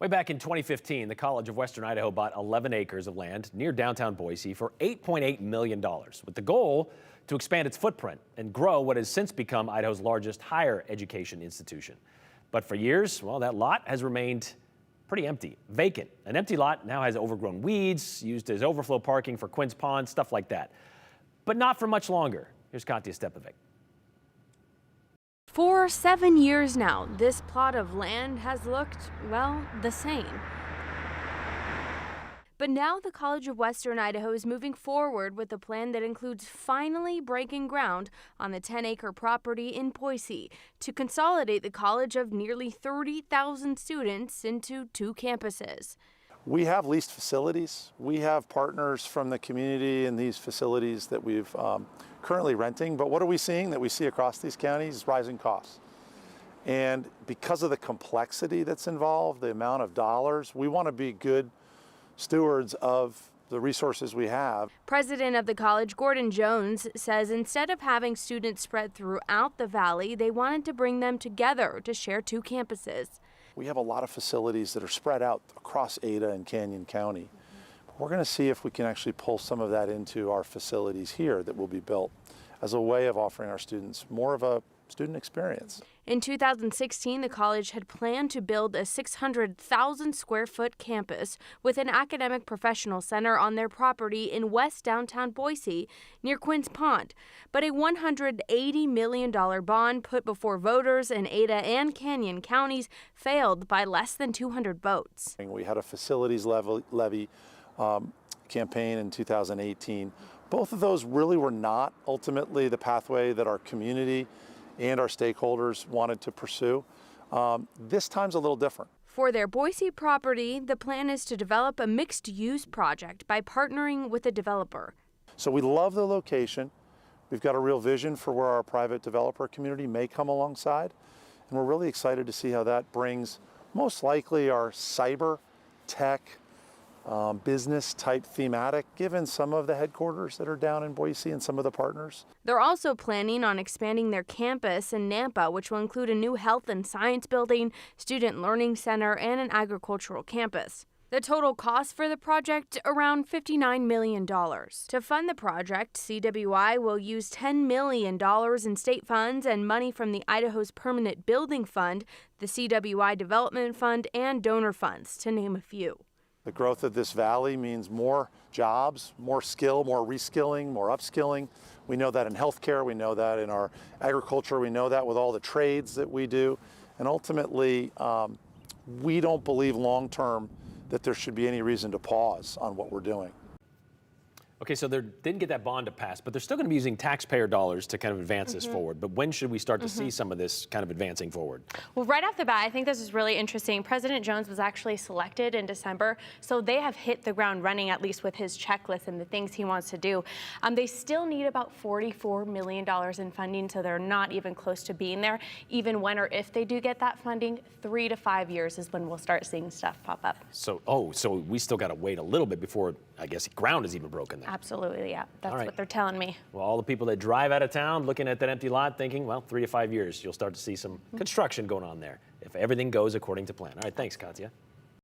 Way back in 2015, the College of Western Idaho bought 11 acres of land near downtown Boise for $8.8 million, with the goal to expand its footprint and grow what has since become Idaho's largest higher education institution. But for years, well, that lot has remained pretty empty, vacant. An empty lot now has overgrown weeds, used as overflow parking for Quinn's Pond, stuff like that. But not for much longer. Here's Katya Stepovic. For 7 years now, this plot of land has looked, well, the same. But now the College of Western Idaho is moving forward with a plan that includes finally breaking ground on the 10-acre property in Boise to consolidate the college of nearly 30,000 students into 2 campuses. We have leased facilities. We have partners from the community in these facilities that we've currently renting. But what are we seeing that we see across these counties? Rising costs. And because of the complexity that's involved, the amount of dollars, we want to be good stewards of the resources we have. President of the college, Gordon Jones, says instead of having students spread throughout the valley, they wanted to bring them together to share 2 campuses. We have a lot of facilities that are spread out across Ada and Canyon County. We're going to see if we can actually pull some of that into our facilities here that will be built as a way of offering our students more of a student experience. In 2016, the college had planned to build a 600,000 square foot campus with an academic professional center on their property in west downtown Boise near Quinn's Pond. But a $180 million bond put before voters in Ada and Canyon counties failed by less than 200 votes. We had a facilities levy campaign in 2018. Both of those really were not ultimately the pathway that our community and our stakeholders wanted to pursue. This time's a little different. For their Boise property, the plan is to develop a mixed-use project by partnering with a developer. So we love the location. We've got a real vision for where our private developer community may come alongside. And we're really excited to see how that brings most likely our cyber, tech, business type thematic, given some of the headquarters that are down in Boise and some of the partners. They're also planning on expanding their campus in Nampa, which will include a new health and science building, student learning center, and an agricultural campus. The total cost for the project, around $59 million. To fund the project, CWI will use $10 million in state funds and money from the Idaho's Permanent Building Fund, the CWI Development Fund, and donor funds, to name a few. The growth of this valley means more jobs, more skill, more reskilling, more upskilling. We know that in healthcare, we know that in our agriculture, we know that with all the trades that we do. And ultimately, we don't believe long-term that there should be any reason to pause on what we're doing. Okay, so they didn't get that bond to pass, but they're still going to be using taxpayer dollars to kind of advance this forward. But when should we start to see some of this kind of advancing forward? Well, right off the bat, I think this is really interesting. President Jones was actually selected in December, so they have hit the ground running, at least with his checklist and the things he wants to do. They still need about $44 million in funding, so they're not even close to being there. Even when or if they do get that funding, 3 to 5 years is when we'll start seeing stuff pop up. So, so we still got to wait a little bit before, I guess, ground is even broken there. Absolutely, yeah. That's right. what they're telling me. Well, all the people that drive out of town looking at that empty lot thinking, well, 3 to 5 years, you'll start to see some construction going on there if everything goes according to plan. All right, thanks, Katya.